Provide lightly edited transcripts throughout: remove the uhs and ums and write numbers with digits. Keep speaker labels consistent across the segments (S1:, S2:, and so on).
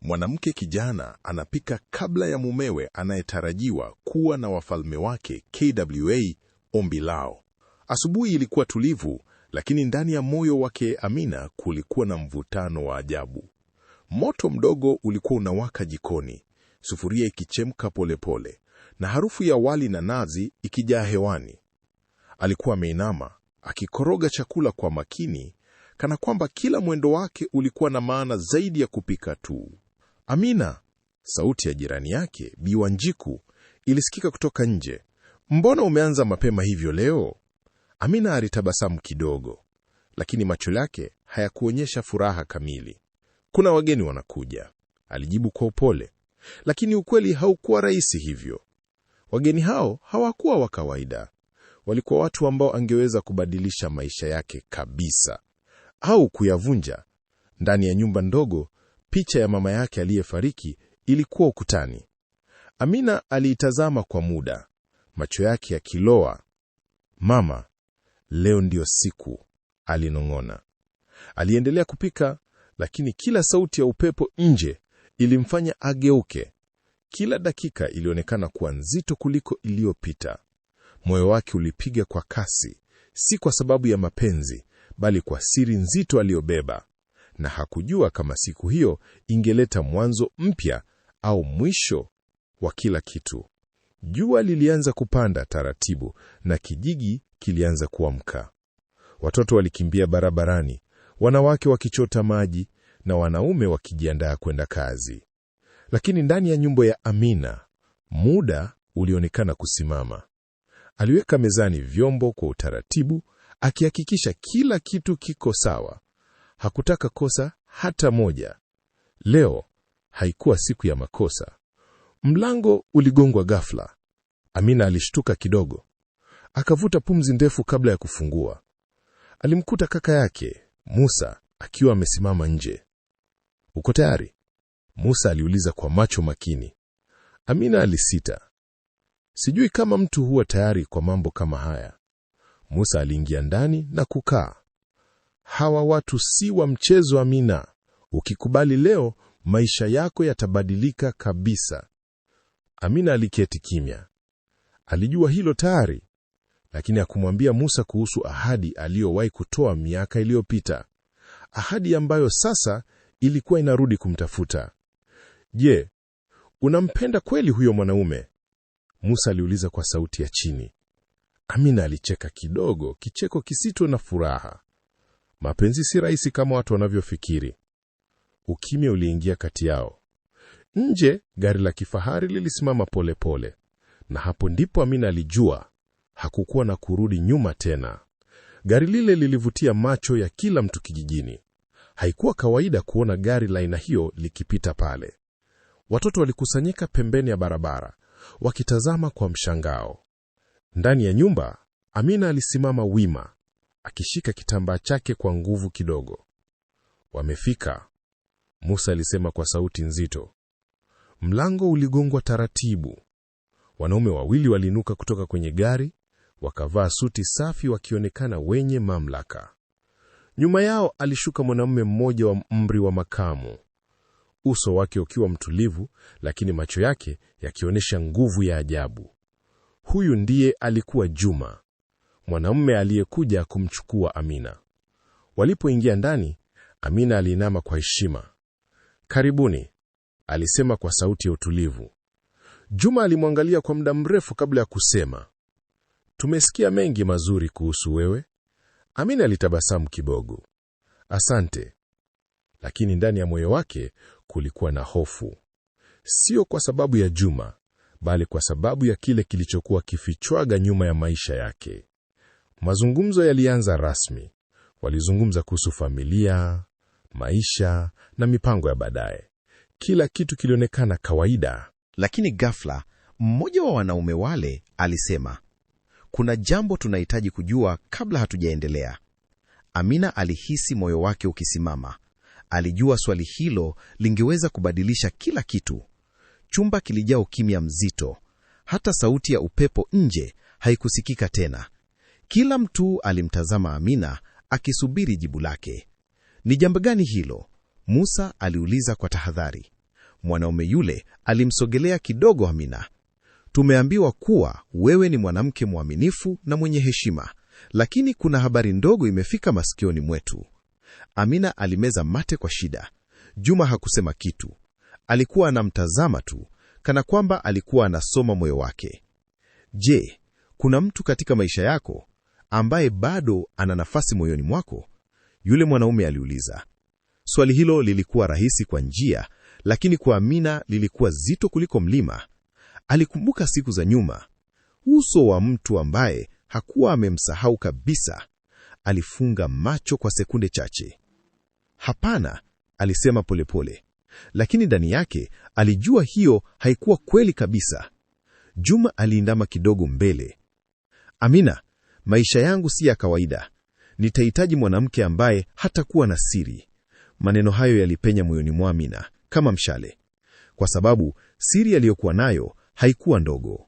S1: Mwanamke kijana anapika kabla ya mumewe anayetarajiwa kuwa na wafalme wake KWA ombi lao. Asubuhi ilikuwa tulivu, lakini ndani ya moyo wake Amina kulikuwa na mvutano wa ajabu. Moto mdogo ulikuwa unawaka jikoni, sufuria ikichemka polepole, na harufu ya wali na nazi ikijaa hewani. Alikuwa ameinama, akikoroga chakula kwa makini, kana kwamba kila mwendo wake ulikuwa na maana zaidi ya kupika tu. Amina, sauti ya jirani yake, Bi Wanjiku, ilisikika kutoka nje. Mbona umeanza mapema hivyo leo? Amina alitabasamu kidogo, lakini macho yake hayakuonyesha furaha kamili. Kuna wageni wanakuja, alijibu kwa upole, lakini ukweli haukuwa rahisi hivyo. Wageni hao hawakuwa wa kawaida. Walikuwa watu ambao angeweza kubadilisha maisha yake kabisa, au kuyavunja. Ndani ya nyumba ndogo, picha ya mama yake aliyefariki ilikuwa ukutani. Amina aliitazama kwa muda, macho yake yakiloa. Mama, leo ndio siku, alinong'ona. Aliendelea kupika, lakini kila sauti ya upepo nje ilimfanya ageuke. Kila dakika ilionekana kuwa nzito kuliko iliyopita. Moyo wake ulipiga kwa kasi, si kwa sababu ya mapenzi, bali kwa siri nzito aliyobeba, na hakujua kama siku hiyo ingeleta mwanzo mpya au mwisho wa kila kitu. Jua lilianza kupanda taratibu na kijiji kilianza kuamka. Watoto walikimbia barabarani, wanawake wakichota maji na wanaume wakijiandaa kwenda kazi. Lakini ndani ya nyumba ya Amina, muda ulionekana kusimama. Aliweka mezani vyombo kwa utaratibu, akihakikisha kila kitu kiko sawa. Hakutaka kosa hata moja. Leo haikuwa siku ya makosa. Mlango uligongwa ghafla. Amina alishtuka kidogo. Akavuta pumzi ndefu kabla ya kufungua. Alimkuta kaka yake, Musa, akiwa amesimama nje. "Uko tayari?" Musa aliuliza kwa macho makini. Amina alisita. "Sijui kama mtu huwa tayari kwa mambo kama haya." Musa aliingia ndani na kukaa. "Hawa watu si wa mchezo, Amina. Ukikubali leo, maisha yako yatabadilika kabisa." Amina aliketi kimya. Alijua hilo tayari, lakini hakumwambia Musa kuhusu ahadi aliyowahi kutoa miaka iliyopita. Ahadi ambayo sasa ilikuwa inarudi kumtafuta. "Je, unampenda kweli huyo mwanaume?" Musa aliuliza kwa sauti ya chini. Amina alicheka kidogo, kicheko kisito na furaha. Mapenzi si rahisi kama watu wanavyofikiri. Ukimya uliingia kati yao. Nje, gari la kifahari lilisimama polepole, na hapo ndipo Amina alijua hakukuwa na kurudi nyuma tena. Gari lile lilivutia macho ya kila mtu kijijini. Haikuwa kawaida kuona gari la aina hiyo likipita pale. Watoto walikusanyika pembeni ya barabara, wakitazama kwa mshangao. Ndani ya nyumba, Amina alisimama wima, akishika kitambaa chake kwa nguvu kidogo. "Wamefika," Musa alisema kwa sauti nzito. Mlango uligongwa taratibu. Wanaume wawili waliinuka kutoka kwenye gari, wakavaa suti safi, wakionekana wenye mamlaka. Nyuma yao alishuka mwanamume mmoja wa umri wa makamu, uso wake ukiwa mtulivu, lakini macho yake yakionyesha nguvu ya ajabu. Huyu ndiye alikuwa Juma, mwanamume aliyekuja kumchukua Amina. Walipoingia ndani, Amina aliinama kwa heshima. "Karibuni," alisema kwa sauti ya utulivu. Juma alimwangalia kwa muda mrefu kabla ya kusema, "Tumesikia mengi mazuri kuhusu wewe." Amina alitabasamu kidogo. "Asante." Lakini ndani ya moyo wake kulikuwa na hofu. Sio kwa sababu ya Juma, bali kwa sababu ya kile kilichokuwa kifichwaga nyuma ya maisha yake. Mazungumzo yalianza rasmi. Walizungumza kuhusu familia, maisha na mipango ya baadaye. Kila kitu kilionekana kawaida.
S2: Lakini ghafla, mmoja wa wanaume wale alisema, "Kuna jambo tunahitaji kujua kabla hatujaendelea." Amina alihisi moyo wake ukisimama. Alijua swali hilo lingeweza kubadilisha kila kitu. Chumba kilijaa ukimya mzito. Hata sauti ya upepo nje haikusikika tena. Kila mtu alimtazama Amina akisubiri jibu lake. "Ni jambo gani hilo?" Musa aliuliza kwa tahadhari. Mwanaume yule alimsogelea kidogo Amina. Tumeambiwa kuwa wewe ni mwanamke mwaminifu na mwenye heshima, lakini kuna habari ndogo imefika masikioni mwetu. Amina alimeza mate kwa shida. Juma hakusema kitu. Alikuwa anamtazama tu, kana kwamba alikuwa anasoma moyo wake. Je, kuna mtu katika maisha yako ambaye bado ana nafasi moyoni mwako? Yule mwanaume aliuliza. Swali hilo lilikuwa rahisi kwa njia, lakini kwa Amina lilikuwa zito kuliko mlima. Alikumbuka siku za nyuma, uso wa mtu ambaye hakuwa amemsahau kabisa. Alifunga macho kwa sekunde chache. Hapana, alisema polepole, lakini ndani yake alijua hiyo haikuwa kweli kabisa. Juma aliindama kidogo mbele. Amina, maisha yangu si ya kawaida. Nitahitaji mwanamke ambaye hatakuwa na siri. Maneno hayo yalipenya moyoni mwa Amina kama mshale, kwa sababu siri aliyokuwa nayo haikuwa ndogo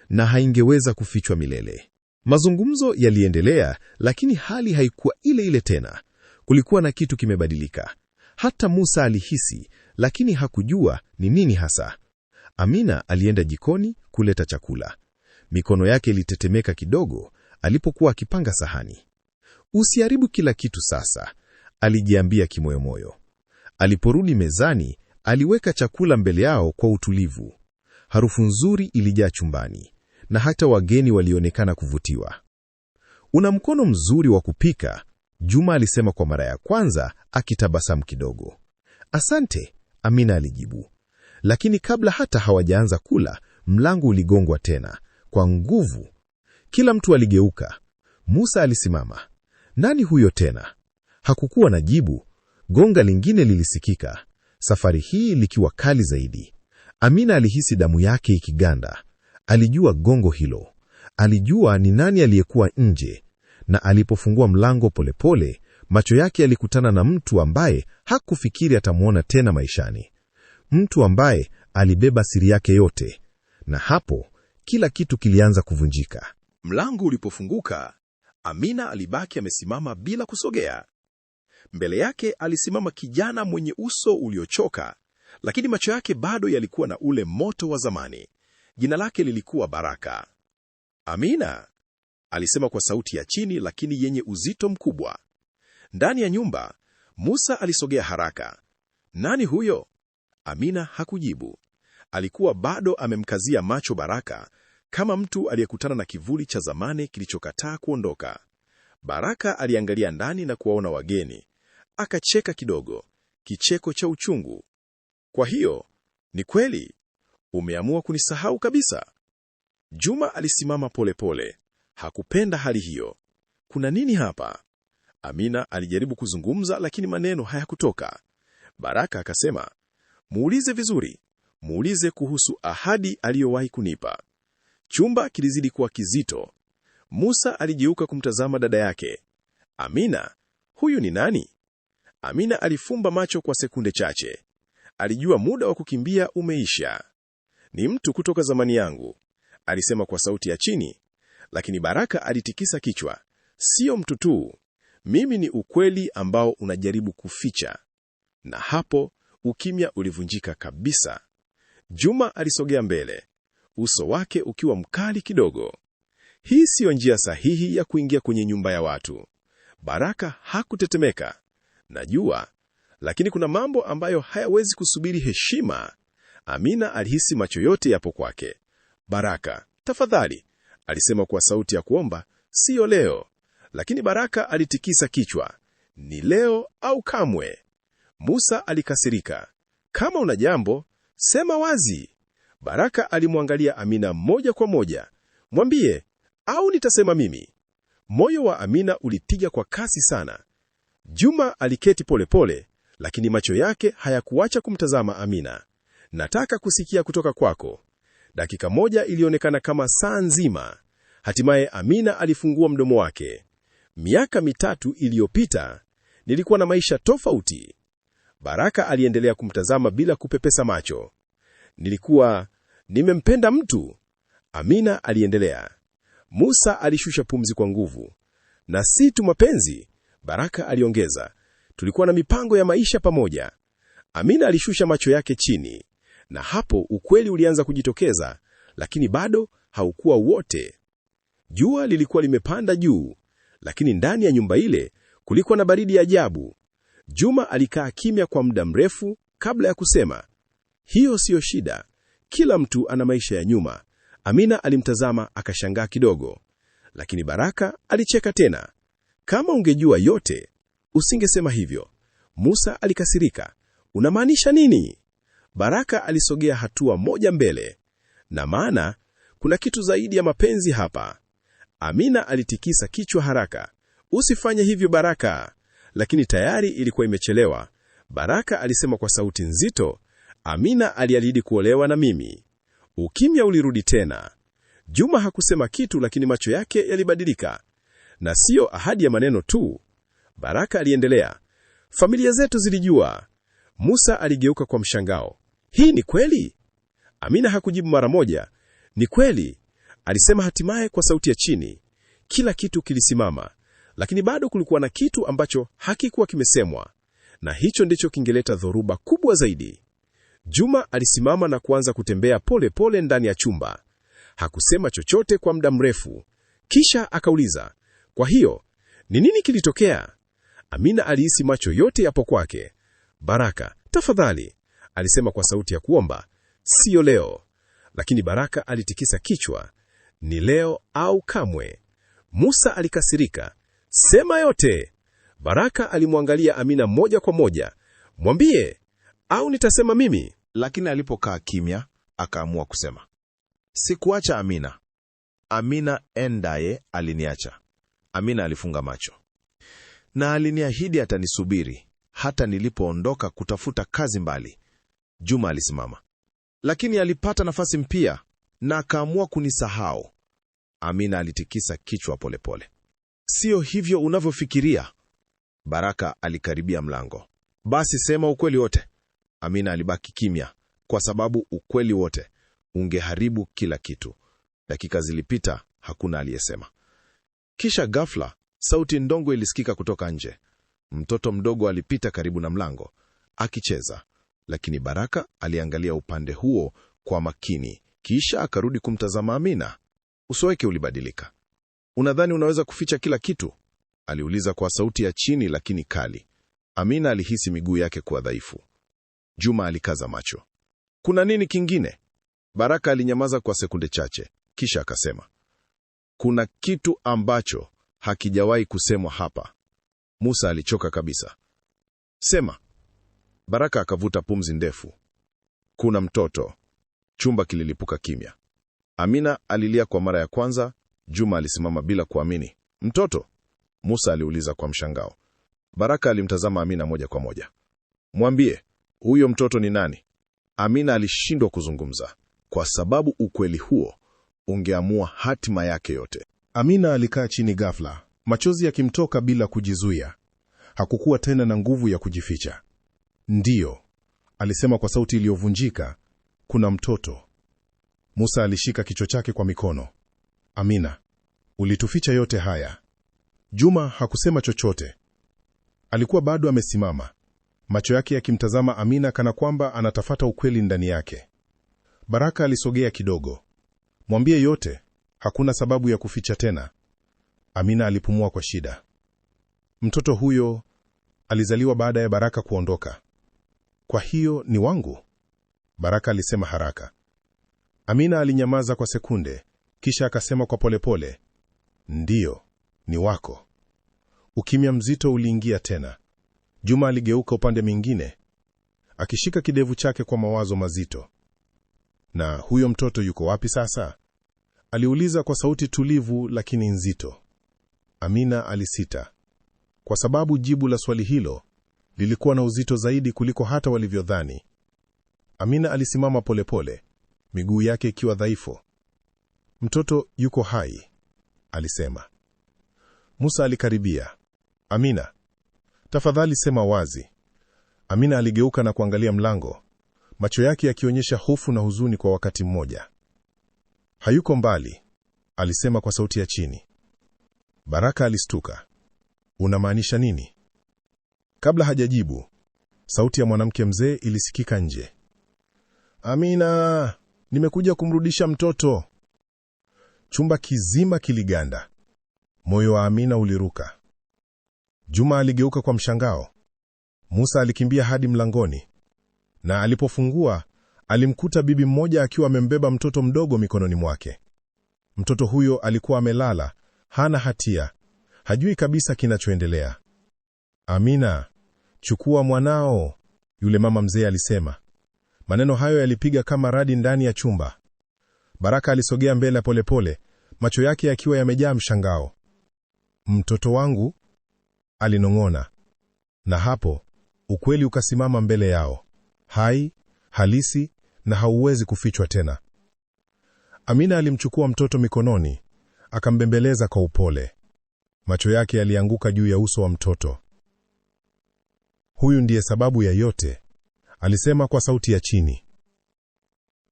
S2: na haingeweza kufichwa milele. Mazungumzo yaliendelea, lakini hali haikuwa ile ile tena. Kulikuwa na kitu kimebadilika. Hata Musa alihisi, lakini hakujua ni nini hasa. Amina alienda jikoni kuleta chakula. Mikono yake ilitetemeka kidogo alipokuwa akipanga sahani. Usiharibu kila kitu sasa, alijiambia kimoyomoyo. Aliporudi mezani, aliweka chakula mbele yao kwa utulivu. Harufu nzuri ilijaa chumbani, na hata wageni walionekana kuvutiwa. Una mkono mzuri wa kupika, Juma alisema kwa mara ya kwanza, akitabasamu kidogo. Asante, Amina alijibu. Lakini kabla hata hawajaanza kula, mlango uligongwa tena kwa nguvu. Kila mtu aligeuka. Musa alisimama. Nani huyo tena? Hakukuwa na jibu. Gonga lingine lilisikika, safari hii likiwa kali zaidi. Amina alihisi damu yake ikiganda. Alijua gongo hilo. Alijua ni nani aliyekuwa nje. Na alipofungua mlango polepole, macho yake yalikutana na mtu ambaye hakufikiri atamwona tena maishani. Mtu ambaye alibeba siri yake yote. Na hapo kila kitu kilianza kuvunjika.
S1: Mlango ulipofunguka, Amina alibaki amesimama bila kusogea. Mbele yake alisimama kijana mwenye uso uliochoka, lakini macho yake bado yalikuwa na ule moto wa zamani. Jina lake lilikuwa Baraka. Amina, alisema kwa sauti ya chini lakini yenye uzito mkubwa. Ndani ya nyumba, Musa alisogea haraka. Nani huyo? Amina hakujibu. Alikuwa bado amemkazia macho Baraka, kama mtu aliyekutana na kivuli cha zamani kilichokataa kuondoka. Baraka aliangalia ndani na kuwaona wageni. Akacheka kidogo, kicheko cha uchungu. Kwa hiyo, ni kweli, umeamua kunisahau kabisa? Juma alisimama polepole. Hakupenda hali hiyo. Kuna nini hapa? Amina alijaribu kuzungumza lakini maneno hayakutoka. Baraka akasema, muulize vizuri, muulize kuhusu ahadi aliyowahi kunipa. Chumba kilizidi kuwa kizito. Musa aligeuka kumtazama dada yake. Amina, huyu ni nani? Amina alifumba macho kwa sekunde chache. Alijua muda wa kukimbia umeisha. Ni mtu kutoka zamani yangu, alisema kwa sauti ya chini, lakini Baraka alitikisa kichwa. Sio mtu tu. Mimi ni ukweli ambao unajaribu kuficha. Na hapo ukimya ulivunjika kabisa. Juma alisogea mbele, uso wake ukiwa mkali kidogo. Hii siyo njia sahihi ya kuingia kwenye nyumba ya watu. Baraka hakutetemeka. Najua, lakini kuna mambo ambayo hayawezi kusubiri heshima. Amina alihisi macho yote yapo kwake. Baraka, tafadhali, alisema kwa sauti ya kuomba, siyo leo. Lakini Baraka alitikisa kichwa. Ni leo au kamwe. Musa alikasirika. Kama una jambo, sema wazi. Baraka alimwangalia Amina moja kwa moja. Mwambie, au nitasema mimi. Moyo wa Amina ulipiga kwa kasi sana. Juma aliketi polepole, lakini macho yake hayakuacha kumtazama Amina. Nataka kusikia kutoka kwako. Dakika moja ilionekana kama saa nzima. Hatimaye Amina alifungua mdomo wake. Miaka 3 iliyopita, nilikuwa na maisha tofauti. Baraka aliendelea kumtazama bila kupepesa macho. Nilikuwa nimempenda mtu. Amina aliendelea. Musa alishusha pumzi kwa nguvu. Na si tu mapenzi, Baraka aliongeza. Tulikuwa na mipango ya maisha pamoja. Amina alishusha macho yake chini.
S3: Na hapo ukweli ulianza kujitokeza, lakini bado haukuwa wote. Jua lilikuwa limepanda juu, lakini ndani ya nyumba ile kulikuwa na baridi ya ajabu. Juma alikaa kimya kwa muda mrefu kabla ya kusema, hiyo siyo shida. Kila mtu ana maisha ya nyuma. Amina alimtazama akashangaa kidogo, lakini Baraka alicheka tena. Kama ungejua yote, usingesema hivyo. Musa alikasirika. Unamaanisha nini? Baraka alisogea hatua moja mbele. Na maana, kuna kitu zaidi ya mapenzi hapa. Amina alitikisa kichwa haraka. Usifanye hivyo Baraka. Lakini tayari ilikuwa imechelewa. Baraka alisema kwa sauti nzito, Amina aliahidi kuolewa na mimi. Ukimya ulirudi tena. Juma hakusema kitu, lakini macho yake yalibadilika. Na sio ahadi ya maneno tu. Baraka aliendelea, familia zetu zilijua. Musa aligeuka kwa mshangao. Hii ni kweli? Amina hakujibu mara moja. Ni kweli, alisema hatimaye kwa sauti ya chini. Kila kitu kilisimama, lakini bado kulikuwa na kitu ambacho hakikuwa kimesemwa, na hicho ndicho kingeleta dhoruba kubwa zaidi. Juma alisimama na kuanza kutembea pole pole ndani ya chumba. Hakusema chochote kwa muda mrefu. Kisha akauliza, kwa hiyo, ni nini kilitokea? Amina alihisi macho yote yapo kwake. Baraka, tafadhali, alisema kwa sauti ya kuomba, sio leo. Lakini Baraka alitikisa kichwa. Ni leo au kamwe. Musa alikasirika. Sema yote. Baraka alimwangalia Amina moja kwa moja. Mwambie, au nitasema mimi?
S2: Lakini alipokaa kimya, akaamua kusema, sikuacha Amina. Amina endaye aliniacha. Amina alifunga macho. Na aliniahidi atanisubiri hata nilipoondoka kutafuta kazi mbali. Juma alisimama. Lakini alipata nafasi mpya na akaamua kunisahau. Amina alitikisa kichwa polepole. Sio hivyo unavyofikiria. Baraka alikaribia mlango. Basi sema ukweli wote. Amina alibaki kimya, kwa sababu ukweli wote ungeharibu kila kitu. Dakika zilipita, hakuna aliyesema. Kisha ghafla, sauti ndongo ilisikika kutoka nje. Mtoto mdogo alipita karibu na mlango, akicheza. Lakini Baraka aliangalia upande huo kwa makini, kisha akarudi kumtazama Amina. Uso wake ulibadilika. Unadhani unaweza kuficha kila kitu? Aliuliza kwa sauti ya chini lakini kali. Amina alihisi miguu yake kuwa dhaifu. Juma alikaza macho. Kuna nini kingine? Baraka alinyamaza kwa sekunde chache, kisha akasema, kuna kitu ambacho hakijawahi kusemwa hapa. Musa alichoka kabisa. Sema. Baraka akavuta pumzi ndefu. Kuna mtoto. Chumba kililipuka kimya. Amina alilia kwa mara ya kwanza. Juma alisimama bila kuamini. Mtoto? Musa aliuliza kwa mshangao. Baraka alimtazama Amina moja kwa moja. Mwambie, huyo mtoto ni nani? Amina alishindwa kuzungumza, kwa sababu ukweli huo ungeamua hatima yake yote.
S1: Amina alikaa chini ghafla, machozi yakimtoka bila kujizuia. Hakukuwa tena na nguvu ya kujificha. Ndiyo, alisema kwa sauti iliyovunjika, kuna mtoto. Musa alishika kichwa chake kwa mikono. Amina, ulituficha yote haya. Juma hakusema chochote. Alikuwa bado amesimama, macho yake yakimtazama Amina kana kwamba anatafuta ukweli ndani yake. Baraka alisogea kidogo. Mwambie yote, hakuna sababu ya kuficha tena. Amina alipumua kwa shida. Mtoto huyo alizaliwa baada ya Baraka kuondoka. Kwa hiyo ni wangu? Baraka alisema haraka. Amina alinyamaza kwa sekunde, kisha akasema kwa polepole, ndiyo, ni wako. Ukimya mzito uliingia tena. Juma aligeuka upande mwingine, akishika kidevu chake kwa mawazo mazito. Na huyo mtoto yuko wapi sasa? Aliuliza kwa sauti tulivu lakini nzito. Amina alisita, kwa sababu jibu la swali hilo lilikuwa na uzito zaidi kuliko hata walivyodhani. Amina alisimama polepole, miguu yake ikiwa dhaifu. Mtoto yuko hai, alisema. Musa alikaribia. Amina, tafadhali sema wazi. Amina aligeuka na kuangalia mlango, macho yake yakionyesha hofu na huzuni kwa wakati mmoja. Hayuko mbali, alisema kwa sauti ya chini. Baraka alistuka. Unamaanisha nini? Kabla hajajibu, sauti ya mwanamke mzee ilisikika nje. Amina, nimekuja kumrudisha mtoto. Chumba kizima kiliganda. Moyo wa Amina uliruka. Juma aligeuka kwa mshangao. Musa alikimbia hadi mlangoni, na alipofungua alimkuta bibi mmoja akiwa amembeba mtoto mdogo mikononi mwake. Mtoto huyo alikuwa amelala, hana hatia, hajui kabisa kinachoendelea. Amina, chukua mwanao, yule mama mzee alisema. Maneno hayo yalipiga kama radi ndani ya chumba. Baraka alisogea mbele polepole, macho yake yakiwa yamejaa mshangao. Mtoto wangu, alinong'ona. Na hapo ukweli ukasimama mbele yao, hai, halisi na hauwezi kufichwa tena. Amina alimchukua mtoto mikononi, akambembeleza kwa upole. Macho yake yalianguka juu ya uso wa mtoto. Huyu ndiye sababu ya yote, alisema kwa sauti ya chini.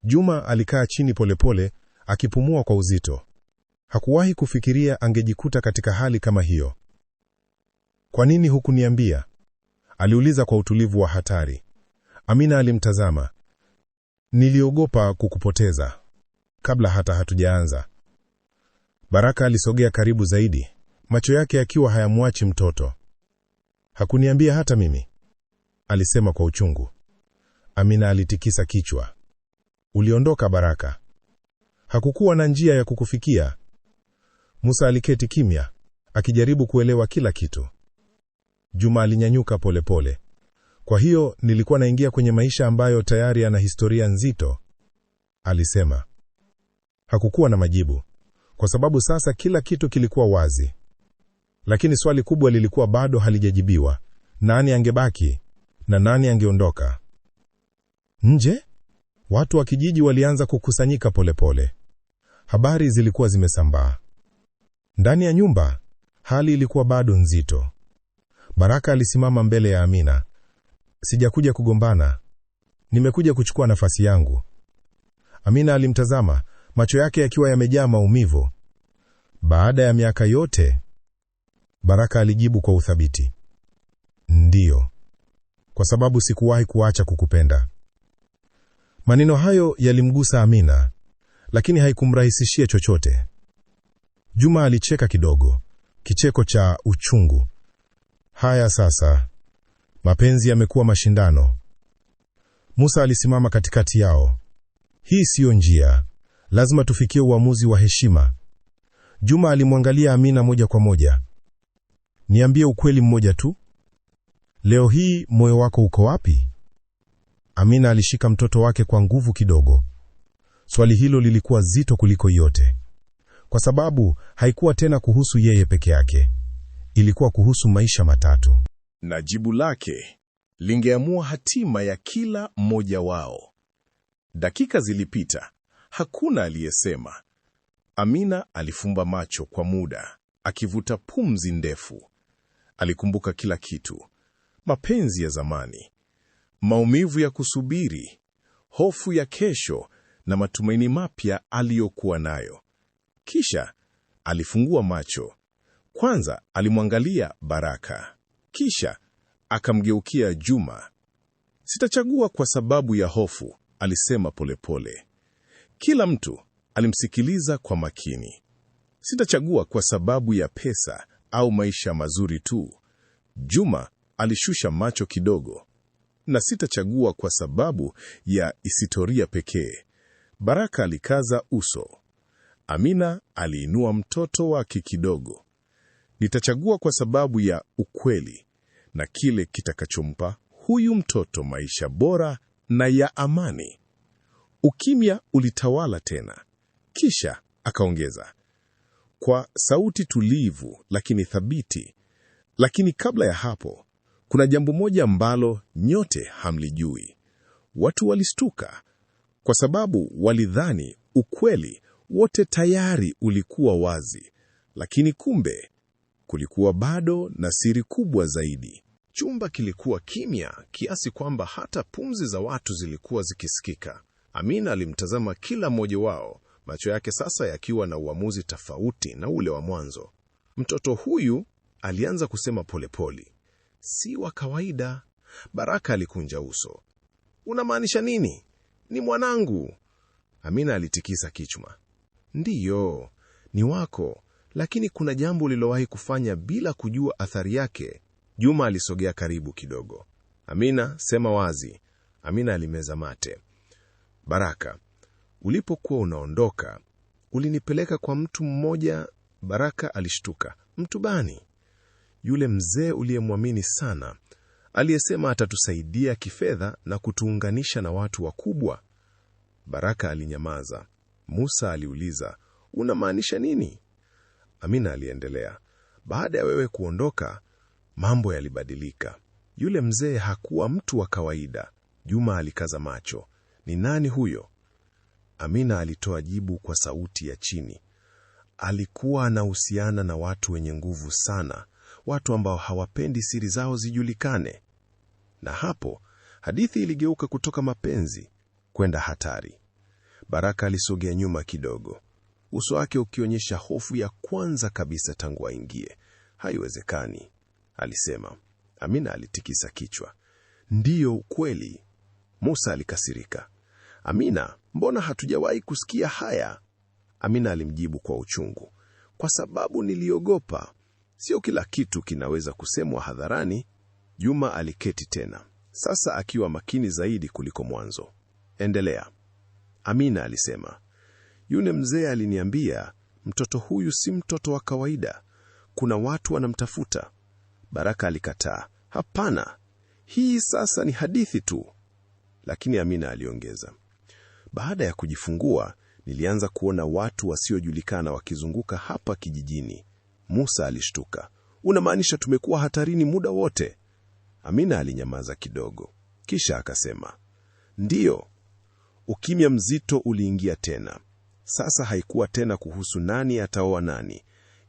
S1: Juma alikaa chini polepole, akipumua kwa uzito. Hakuwahi kufikiria angejikuta katika hali kama hiyo. Kwa nini hukuniambia? Aliuliza kwa utulivu wa hatari. Amina alimtazama. Niliogopa kukupoteza, kabla hata hatujaanza. Baraka alisogea karibu zaidi, macho yake yakiwa hayamwachi mtoto. Hakuniambia hata mimi, alisema kwa uchungu. Amina alitikisa kichwa. Uliondoka Baraka. Hakukuwa na njia ya kukufikia. Musa aliketi kimya, akijaribu kuelewa kila kitu. Juma alinyanyuka polepole. Kwa hiyo nilikuwa naingia kwenye maisha ambayo tayari yana historia nzito, alisema. Hakukuwa na majibu, kwa sababu sasa kila kitu kilikuwa wazi. Lakini swali kubwa lilikuwa bado halijajibiwa. Nani angebaki na nani angeondoka? Nje, watu wa kijiji walianza kukusanyika polepole. Habari zilikuwa zimesambaa. Ndani ya nyumba, hali ilikuwa bado nzito. Baraka alisimama mbele ya Amina. Sijakuja kugombana, nimekuja kuchukua nafasi yangu. Amina alimtazama, macho yake yakiwa yamejaa maumivu. Baada ya miaka yote, Baraka alijibu kwa uthabiti. Ndiyo, kwa sababu sikuwahi kuacha kukupenda. Maneno hayo yalimgusa Amina, lakini haikumrahisishia chochote. Juma alicheka kidogo, kicheko cha uchungu. Haya sasa, mapenzi yamekuwa mashindano. Musa alisimama katikati yao. Hii siyo njia, lazima tufikie uamuzi wa heshima. Juma alimwangalia Amina moja kwa moja. Niambie ukweli mmoja tu. Leo hii moyo wako uko wapi? Amina alishika mtoto wake kwa nguvu kidogo. Swali hilo lilikuwa zito kuliko yote, kwa sababu haikuwa tena kuhusu yeye peke yake. Ilikuwa kuhusu maisha matatu,
S3: na jibu lake lingeamua hatima ya kila mmoja wao. Dakika zilipita, hakuna aliyesema. Amina alifumba macho kwa muda, akivuta pumzi ndefu. Alikumbuka kila kitu: mapenzi ya zamani, maumivu ya kusubiri, hofu ya kesho na matumaini mapya aliyokuwa nayo. Kisha alifungua macho. Kwanza alimwangalia Baraka, kisha akamgeukia Juma. Sitachagua kwa sababu ya hofu, alisema polepole. Kila mtu alimsikiliza kwa makini. Sitachagua kwa sababu ya pesa au maisha mazuri tu. Juma alishusha macho kidogo. Na sitachagua kwa sababu ya historia pekee. Baraka alikaza uso. Amina aliinua mtoto wake kidogo. Nitachagua kwa sababu ya ukweli na kile kitakachompa huyu mtoto maisha bora na ya amani. Ukimya ulitawala tena. Kisha akaongeza kwa sauti tulivu lakini thabiti, lakini kabla ya hapo, kuna jambo moja ambalo nyote hamlijui. Watu walistuka kwa sababu walidhani ukweli wote tayari ulikuwa wazi, lakini kumbe kulikuwa bado na siri kubwa zaidi. Chumba kilikuwa kimya kiasi kwamba hata pumzi za watu zilikuwa zikisikika. Amina alimtazama kila mmoja wao, macho yake sasa yakiwa na uamuzi tofauti na ule wa mwanzo. Mtoto huyu, alianza kusema polepole, si wa kawaida. Baraka alikunja uso. Unamaanisha nini? Ni mwanangu. Amina alitikisa kichwa. Ndiyo, ni wako, lakini kuna jambo ulilowahi kufanya bila kujua athari yake. Juma alisogea karibu kidogo. Amina, sema wazi. Amina alimeza mate. Baraka, ulipokuwa unaondoka, ulinipeleka kwa mtu mmoja. Baraka alishtuka. Mtu bani? Yule mzee uliyemwamini sana, aliyesema atatusaidia kifedha na kutuunganisha na watu wakubwa. Baraka alinyamaza. Musa aliuliza, unamaanisha nini? Amina aliendelea, baada ya wewe kuondoka, mambo yalibadilika. Yule mzee hakuwa mtu wa kawaida. Juma alikaza macho. Ni nani huyo? Amina alitoa jibu kwa sauti ya chini. Alikuwa anahusiana na watu wenye nguvu sana, watu ambao hawapendi siri zao zijulikane. Na hapo hadithi iligeuka kutoka mapenzi kwenda hatari. Baraka alisogea nyuma kidogo, uso wake ukionyesha hofu ya kwanza kabisa tangu aingie. Haiwezekani, alisema. Amina alitikisa kichwa. Ndiyo ukweli. Musa alikasirika. Amina, mbona hatujawahi kusikia haya? Amina alimjibu kwa uchungu. Kwa sababu niliogopa. Sio kila kitu kinaweza kusemwa hadharani. Juma aliketi tena, sasa akiwa makini zaidi kuliko mwanzo. Endelea. Amina alisema, yule mzee aliniambia, mtoto huyu si mtoto wa kawaida. Kuna watu wanamtafuta. Baraka alikataa. Hapana, hii sasa ni hadithi tu. Lakini Amina aliongeza, baada ya kujifungua, nilianza kuona watu wasiojulikana wakizunguka hapa kijijini. Musa alishtuka. Unamaanisha tumekuwa hatarini muda wote? Amina alinyamaza kidogo, kisha akasema, ndiyo. Ukimya mzito uliingia tena. Sasa haikuwa tena kuhusu nani ataoa nani.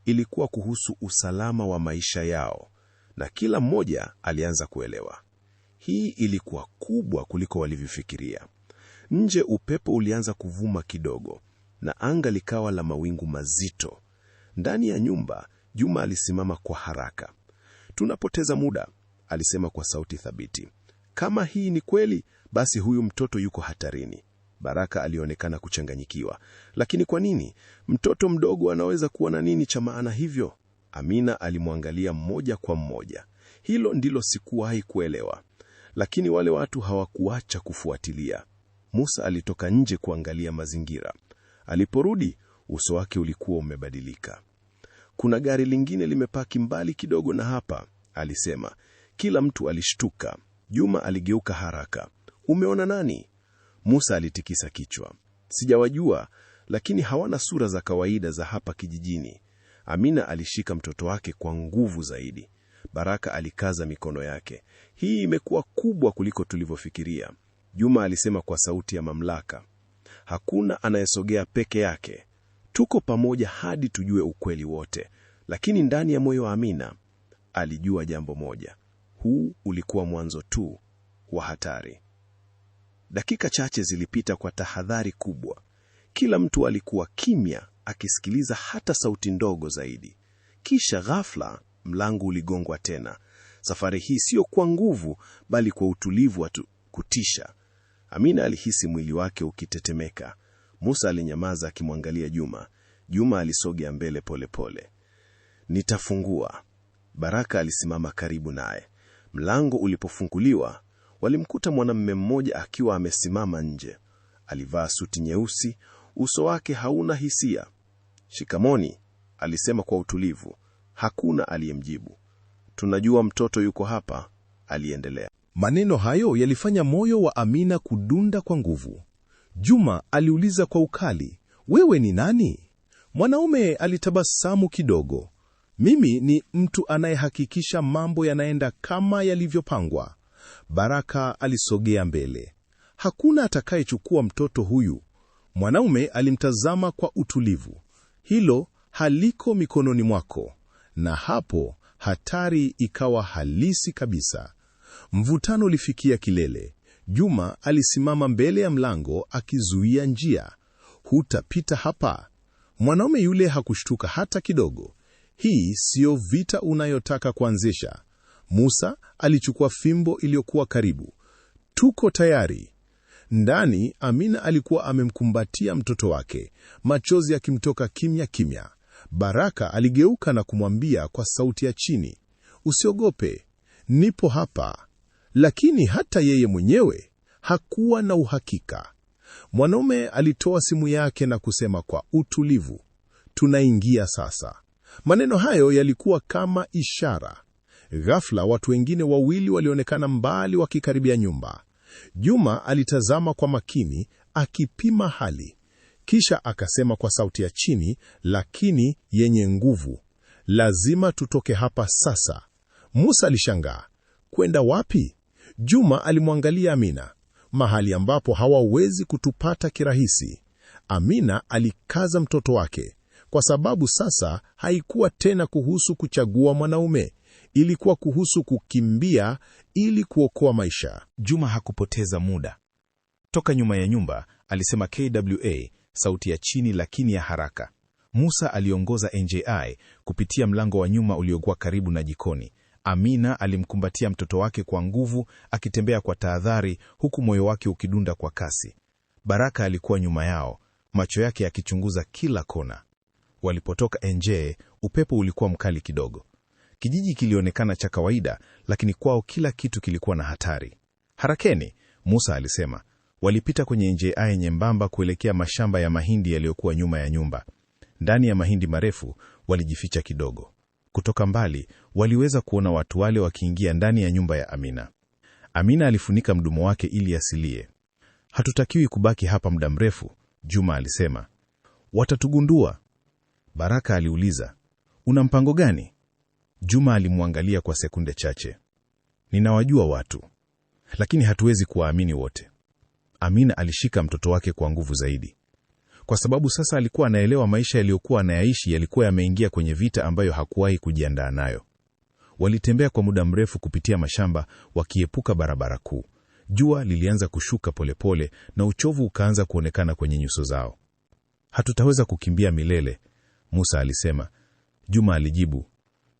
S3: Ilikuwa kuhusu usalama wa maisha yao. Na kila mmoja alianza kuelewa. Hii ilikuwa kubwa kuliko walivyofikiria. Nje upepo ulianza kuvuma kidogo, na anga likawa la mawingu mazito. Ndani ya nyumba, Juma alisimama kwa haraka. Tunapoteza muda, alisema kwa sauti thabiti. Kama hii ni kweli, basi huyu mtoto yuko hatarini. Baraka alionekana kuchanganyikiwa. Lakini kwa nini? Mtoto mdogo anaweza kuwa na nini cha maana hivyo? Amina alimwangalia mmoja kwa mmoja. Hilo ndilo sikuwahi kuelewa. Lakini wale watu hawakuacha kufuatilia. Musa alitoka nje kuangalia mazingira. Aliporudi, uso wake ulikuwa umebadilika. Kuna gari lingine limepaki mbali kidogo na hapa, alisema. Kila mtu alishtuka. Juma aligeuka haraka. Umeona nani? Musa alitikisa kichwa. Sijawajua, lakini hawana sura za kawaida za hapa kijijini. Amina alishika mtoto wake kwa nguvu zaidi. Baraka alikaza mikono yake. Hii imekuwa kubwa kuliko tulivyofikiria. Juma alisema kwa sauti ya mamlaka. Hakuna anayesogea peke yake. Tuko pamoja hadi tujue ukweli wote. Lakini ndani ya moyo wa Amina alijua jambo moja. Huu ulikuwa mwanzo tu wa hatari. Dakika chache zilipita kwa tahadhari kubwa. Kila mtu alikuwa kimya, akisikiliza hata sauti ndogo zaidi. Kisha ghafla mlango uligongwa tena. Safari hii sio kwa nguvu, bali kwa utulivu wa kutisha. Amina alihisi mwili wake ukitetemeka. Musa alinyamaza akimwangalia Juma. Juma alisogea mbele polepole. Nitafungua. Baraka alisimama karibu naye. Mlango ulipofunguliwa, walimkuta mwanamume mmoja akiwa amesimama nje. Alivaa suti nyeusi, uso wake hauna hisia. Shikamoni, alisema kwa utulivu. Hakuna aliyemjibu. Tunajua mtoto yuko hapa, aliendelea.
S1: Maneno hayo yalifanya moyo wa Amina kudunda kwa nguvu. Juma aliuliza kwa ukali, wewe ni nani? Mwanaume alitabasamu kidogo. Mimi ni mtu anayehakikisha mambo yanaenda kama yalivyopangwa. Baraka alisogea mbele. Hakuna atakayechukua mtoto huyu. Mwanaume alimtazama kwa utulivu. Hilo haliko mikononi mwako. Na hapo hatari ikawa halisi kabisa. Mvutano ulifikia kilele. Juma alisimama mbele ya mlango akizuia njia. Hutapita hapa. Mwanaume yule hakushtuka hata kidogo. Hii sio vita unayotaka kuanzisha. Musa alichukua fimbo iliyokuwa karibu. Tuko tayari. Ndani, Amina alikuwa amemkumbatia mtoto wake, machozi yakimtoka kimya kimya. Baraka aligeuka na kumwambia kwa sauti ya chini, "Usiogope, nipo hapa." Lakini hata yeye mwenyewe hakuwa na uhakika. Mwanaume alitoa simu yake na kusema kwa utulivu, "Tunaingia sasa." Maneno hayo yalikuwa kama ishara. Ghafla watu wengine wawili walionekana mbali wakikaribia nyumba. Juma alitazama kwa makini, akipima hali. Kisha akasema kwa sauti ya chini lakini yenye nguvu, "Lazima tutoke hapa sasa." Musa alishangaa. "Kwenda wapi?" Juma alimwangalia Amina. "Mahali ambapo hawawezi kutupata kirahisi." Amina alikaza mtoto wake, kwa sababu sasa haikuwa tena kuhusu kuchagua mwanaume. Ilikuwa kuhusu kukimbia ili kuokoa maisha.
S2: Juma hakupoteza muda. Toka nyuma ya nyumba, alisema KWA, sauti ya chini lakini ya haraka. Musa aliongoza NJI kupitia mlango wa nyuma uliokuwa karibu na jikoni. Amina alimkumbatia mtoto wake kwa nguvu, akitembea kwa tahadhari, huku moyo wake ukidunda kwa kasi. Baraka alikuwa nyuma yao, macho yake yakichunguza kila kona. Walipotoka NJ, upepo ulikuwa mkali kidogo. Kijiji kilionekana cha kawaida, lakini kwao kila kitu kilikuwa na hatari. "Harakeni," Musa alisema. Walipita kwenye NJI nyembamba kuelekea mashamba ya mahindi yaliyokuwa nyuma ya nyumba. Ndani ya mahindi marefu walijificha kidogo. Kutoka mbali waliweza kuona watu wale wakiingia ndani ya nyumba ya Amina. Amina alifunika mdomo wake ili asilie. "Hatutakiwi kubaki hapa muda mrefu," Juma alisema. "Watatugundua." Baraka aliuliza, "Una mpango gani?" Juma alimwangalia kwa sekunde chache. "Ninawajua watu, lakini hatuwezi kuwaamini wote." Amina alishika mtoto wake kwa nguvu zaidi, kwa sababu sasa alikuwa anaelewa maisha yaliyokuwa anayaishi yalikuwa yameingia kwenye vita ambayo hakuwahi kujiandaa nayo. Walitembea kwa muda mrefu kupitia mashamba, wakiepuka barabara kuu. Jua lilianza kushuka polepole na uchovu ukaanza kuonekana kwenye nyuso zao. "Hatutaweza kukimbia milele," Musa alisema. Juma alijibu,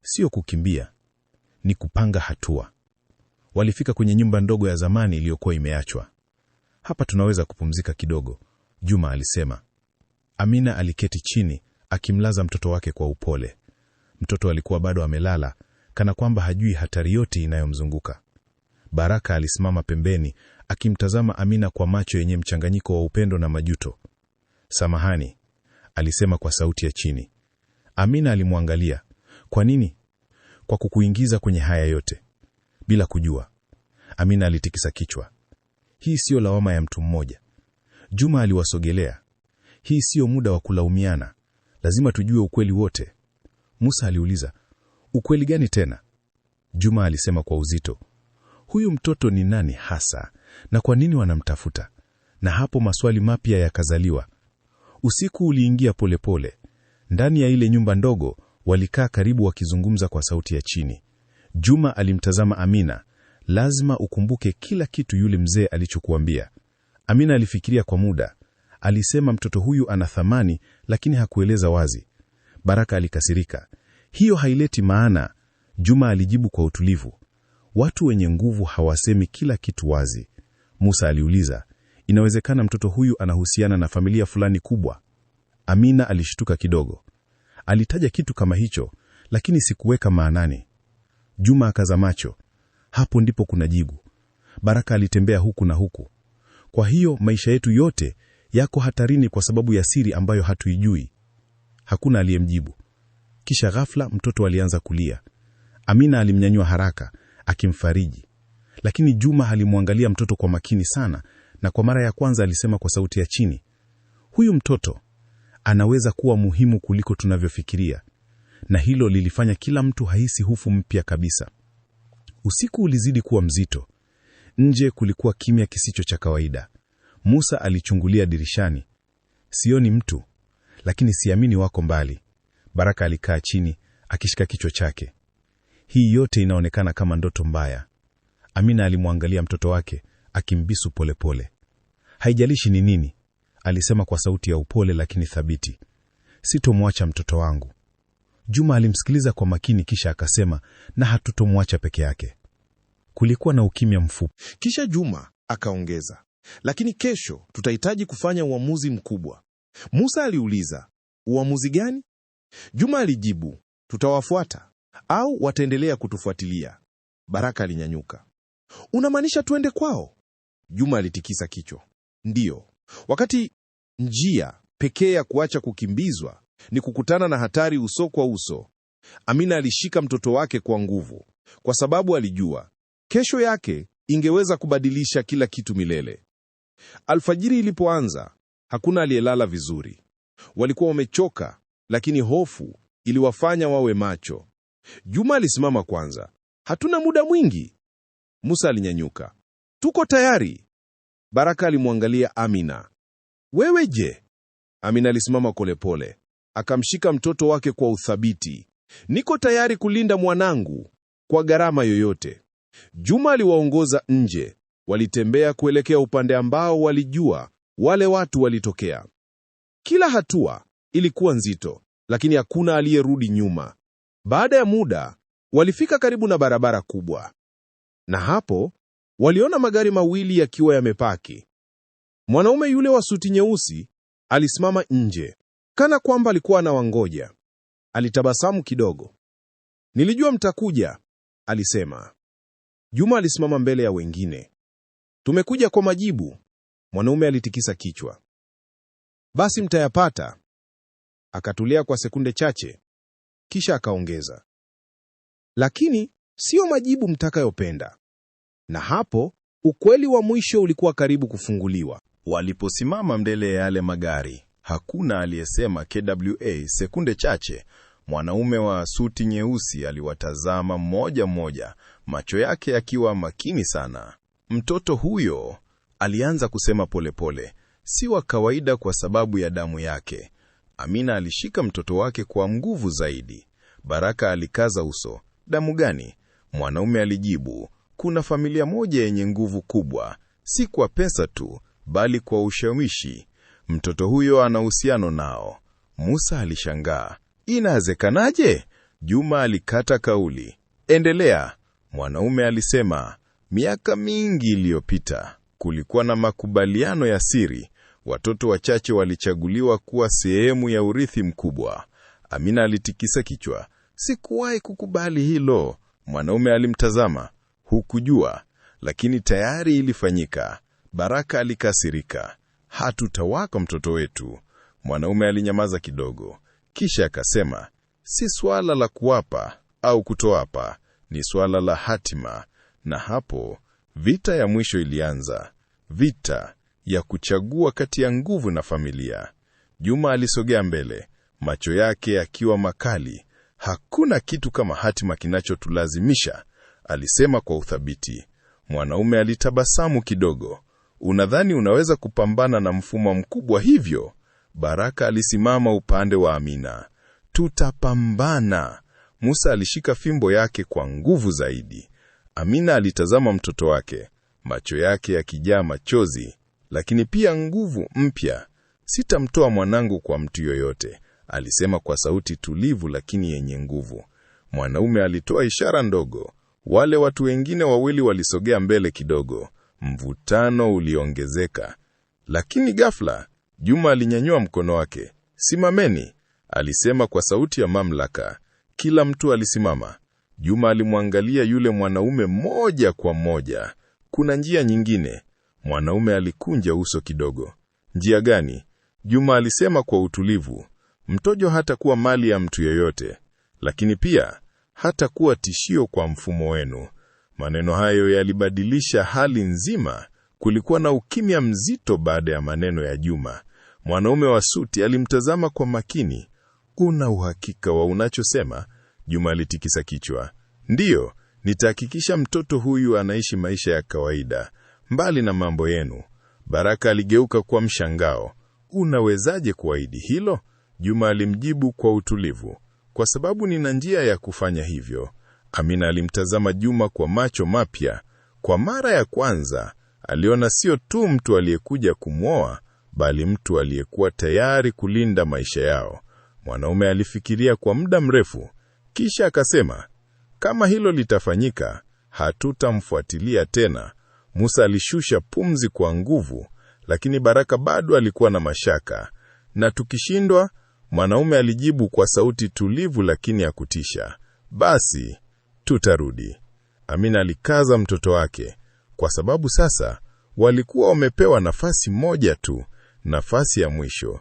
S2: "Sio kukimbia, ni kupanga hatua." Walifika kwenye nyumba ndogo ya zamani iliyokuwa imeachwa. "Hapa tunaweza kupumzika kidogo," Juma alisema. Amina aliketi chini, akimlaza mtoto wake kwa upole. Mtoto alikuwa bado amelala, kana kwamba hajui hatari yote inayomzunguka. Baraka alisimama pembeni, akimtazama Amina kwa macho yenye mchanganyiko wa upendo na majuto. "Samahani," alisema kwa sauti ya chini. Amina alimwangalia. "Kwa nini?" "Kwa kukuingiza kwenye haya yote bila kujua." Amina alitikisa kichwa. "Hii sio lawama ya mtu mmoja." Juma aliwasogelea. "Hii sio muda wa kulaumiana. Lazima tujue ukweli wote." Musa aliuliza, "Ukweli gani tena?" Juma alisema kwa uzito, "Huyu mtoto ni nani hasa, na kwa nini wanamtafuta?" Na hapo maswali mapya yakazaliwa. Usiku uliingia polepole. Ndani ya ile nyumba ndogo walikaa karibu wakizungumza kwa sauti ya chini. Juma alimtazama Amina. "Lazima ukumbuke kila kitu yule mzee alichokuambia." Amina alifikiria kwa muda. Alisema mtoto huyu ana thamani, lakini hakueleza wazi. Baraka alikasirika. "Hiyo haileti maana." Juma alijibu kwa utulivu, "Watu wenye nguvu hawasemi kila kitu wazi." Musa aliuliza, "Inawezekana mtoto huyu anahusiana na familia fulani kubwa?" Amina alishtuka kidogo. "Alitaja kitu kama hicho, lakini sikuweka maanani." Juma akaza macho. "Hapo ndipo kuna jibu." Baraka alitembea huku na huku. "Kwa hiyo maisha yetu yote yako hatarini kwa sababu ya siri ambayo hatuijui." Hakuna aliyemjibu. Kisha ghafla mtoto alianza kulia. Amina alimnyanyua haraka, akimfariji. Lakini Juma alimwangalia mtoto kwa makini sana, na kwa mara ya kwanza alisema kwa sauti ya chini, "Huyu mtoto anaweza kuwa muhimu kuliko tunavyofikiria." Na hilo lilifanya kila mtu hahisi hofu mpya kabisa. Usiku ulizidi kuwa mzito. Nje kulikuwa kimya kisicho cha kawaida. Musa alichungulia dirishani. "Sioni mtu, lakini siamini wako mbali." Baraka alikaa chini, akishika kichwa chake. "Hii yote inaonekana kama ndoto mbaya." Amina alimwangalia mtoto wake, akimbisu polepole. "Haijalishi ni nini," alisema kwa sauti ya upole lakini thabiti. "Sitomwacha mtoto wangu." Juma alimsikiliza kwa makini, kisha akasema, "Na hatutomwacha peke yake." Kulikuwa na ukimya mfupi.
S1: Kisha Juma akaongeza, lakini kesho tutahitaji kufanya uamuzi mkubwa. Musa aliuliza, uamuzi gani? Juma alijibu, tutawafuata au wataendelea kutufuatilia. Baraka alinyanyuka. Unamaanisha tuende kwao? Juma alitikisa kichwa. Ndiyo, wakati njia pekee ya kuacha kukimbizwa ni kukutana na hatari uso kwa uso. Amina alishika mtoto wake kwa nguvu, kwa sababu alijua kesho yake ingeweza kubadilisha kila kitu milele. Alfajiri ilipoanza, hakuna aliyelala vizuri. Walikuwa wamechoka, lakini hofu iliwafanya wawe macho. Juma alisimama kwanza. Hatuna muda mwingi. Musa alinyanyuka. Tuko tayari. Baraka alimwangalia Amina. Wewe je? Amina alisimama polepole, akamshika mtoto wake kwa uthabiti. Niko tayari kulinda mwanangu kwa gharama yoyote. Juma aliwaongoza nje. Walitembea kuelekea upande ambao walijua wale watu walitokea. Kila hatua ilikuwa nzito, lakini hakuna aliyerudi nyuma. Baada ya muda, walifika karibu na barabara kubwa. Na hapo, waliona magari mawili yakiwa yamepaki. Mwanaume yule wa suti nyeusi alisimama nje, kana kwamba alikuwa anawangoja. Alitabasamu kidogo. Nilijua mtakuja, alisema. Juma alisimama mbele ya wengine. Tumekuja kwa majibu. Mwanaume alitikisa kichwa. Basi mtayapata. Akatulia kwa sekunde chache, kisha akaongeza, lakini sio majibu mtakayopenda. Na hapo ukweli wa mwisho ulikuwa karibu kufunguliwa.
S2: Waliposimama mbele ya yale magari, hakuna aliyesema KWA. Sekunde chache, mwanaume wa suti nyeusi aliwatazama mmoja mmoja, macho yake yakiwa makini sana. Mtoto huyo, alianza kusema polepole, si wa kawaida kwa sababu ya damu yake. Amina alishika mtoto wake kwa nguvu zaidi. Baraka alikaza uso. Damu gani? Mwanaume alijibu, kuna familia moja yenye nguvu kubwa, si kwa pesa tu, bali kwa ushawishi. Mtoto huyo ana uhusiano nao. Musa alishangaa. Inawezekanaje? Juma alikata kauli. Endelea. Mwanaume alisema, miaka mingi iliyopita, kulikuwa na makubaliano ya siri. Watoto wachache walichaguliwa kuwa sehemu ya urithi mkubwa. Amina alitikisa kichwa. Sikuwahi kukubali hilo. Mwanaume alimtazama. Hukujua, lakini tayari ilifanyika. Baraka alikasirika. Hatutawaka mtoto wetu. Mwanaume alinyamaza kidogo, kisha akasema, si swala la kuwapa au kutoapa, ni swala la hatima. Na hapo vita ya mwisho ilianza. Vita ya kuchagua kati ya nguvu na familia. Juma alisogea mbele, macho yake yakiwa makali. Hakuna kitu kama hatima kinachotulazimisha, alisema kwa uthabiti. Mwanaume alitabasamu kidogo. Unadhani unaweza kupambana na mfumo mkubwa hivyo? Baraka alisimama upande wa Amina. Tutapambana. Musa alishika fimbo yake kwa nguvu zaidi. Amina alitazama mtoto wake, macho yake yakijaa machozi, lakini pia nguvu mpya. Sitamtoa mwanangu kwa mtu yoyote, alisema kwa sauti tulivu lakini yenye nguvu. Mwanaume alitoa ishara ndogo. Wale watu wengine wawili walisogea mbele kidogo. Mvutano uliongezeka. Lakini ghafla, Juma alinyanyua mkono wake. Simameni, alisema kwa sauti ya mamlaka. Kila mtu alisimama. Juma alimwangalia yule mwanaume moja kwa moja. Kuna njia nyingine. Mwanaume alikunja uso kidogo. Njia gani? Juma alisema kwa utulivu. Mtoto hatakuwa mali ya mtu yeyote, lakini pia hatakuwa tishio kwa mfumo wenu. Maneno hayo yalibadilisha hali nzima. Kulikuwa na ukimya mzito baada ya maneno ya Juma. Mwanaume wa suti alimtazama kwa makini. Una uhakika wa unachosema? Juma alitikisa kichwa. Ndiyo, nitahakikisha mtoto huyu anaishi maisha ya kawaida, mbali na mambo yenu. Baraka aligeuka kwa mshangao. Unawezaje kuahidi hilo? Juma alimjibu kwa utulivu. Kwa sababu nina njia ya kufanya hivyo. Amina alimtazama Juma kwa macho mapya. Kwa mara ya kwanza, aliona sio tu mtu aliyekuja kumwoa, bali mtu aliyekuwa tayari kulinda maisha yao. Mwanaume alifikiria kwa muda mrefu, kisha akasema, kama hilo litafanyika, hatutamfuatilia tena.
S1: Musa alishusha pumzi kwa nguvu, lakini Baraka bado alikuwa na mashaka. Na tukishindwa, mwanaume alijibu kwa sauti tulivu lakini ya kutisha, basi tutarudi. Amina alikaza mtoto wake, kwa sababu sasa walikuwa wamepewa nafasi moja tu, nafasi ya mwisho.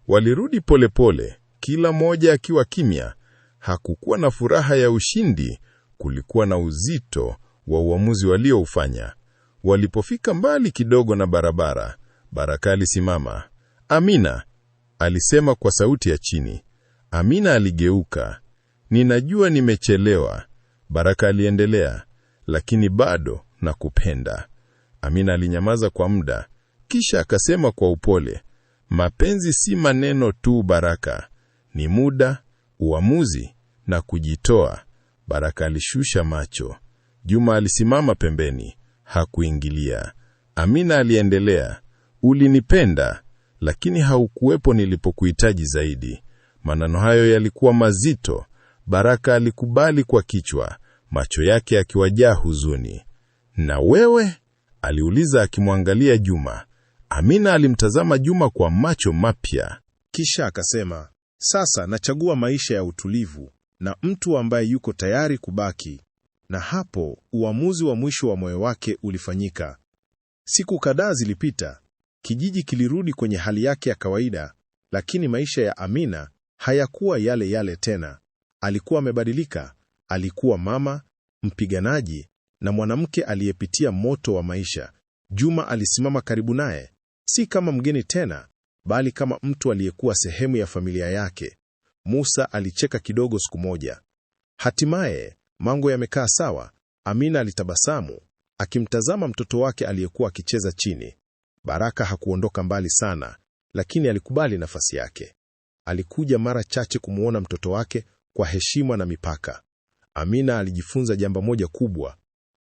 S1: Walirudi polepole, kila mmoja akiwa kimya. Hakukuwa na furaha ya ushindi, kulikuwa na uzito wa uamuzi walioufanya. Walipofika mbali kidogo na barabara, Baraka alisimama. Amina, alisema kwa sauti ya chini. Amina aligeuka. Ninajua nimechelewa. Baraka aliendelea, lakini bado nakupenda. Amina alinyamaza kwa muda, kisha akasema kwa upole, mapenzi si maneno tu Baraka, ni muda, uamuzi na kujitoa. Baraka alishusha macho. Juma alisimama pembeni, hakuingilia. Amina aliendelea, ulinipenda, lakini haukuwepo nilipokuhitaji zaidi. Maneno hayo yalikuwa mazito. Baraka alikubali kwa kichwa, macho yake yakiwajaa huzuni. Na wewe? Aliuliza akimwangalia Juma. Amina alimtazama Juma kwa macho mapya.
S3: Kisha akasema, sasa nachagua maisha ya utulivu na mtu ambaye yuko tayari kubaki. Na hapo uamuzi wa mwisho wa moyo wake ulifanyika. Siku kadhaa zilipita. Kijiji kilirudi kwenye hali yake ya kawaida, lakini maisha ya Amina hayakuwa yale yale tena. Alikuwa amebadilika. Alikuwa mama, mpiganaji na mwanamke aliyepitia moto wa maisha. Juma alisimama karibu naye, si kama mgeni tena, bali kama mtu aliyekuwa sehemu ya familia yake. Musa alicheka kidogo siku moja. Hatimaye mambo yamekaa sawa. Amina alitabasamu, akimtazama mtoto wake aliyekuwa akicheza chini. Baraka hakuondoka mbali sana, lakini alikubali nafasi yake. Alikuja mara chache kumuona mtoto wake kwa heshima na mipaka. Amina alijifunza jambo moja kubwa: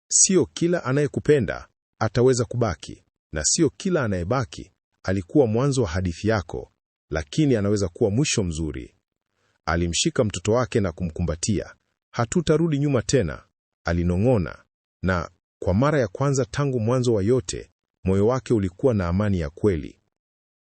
S3: sio kila anayekupenda ataweza kubaki, na sio kila anayebaki alikuwa mwanzo wa hadithi yako, lakini anaweza kuwa mwisho mzuri. Alimshika mtoto wake na kumkumbatia. Hatutarudi nyuma tena, alinong'ona, na kwa mara ya kwanza tangu mwanzo wa yote, moyo wake ulikuwa na amani ya kweli.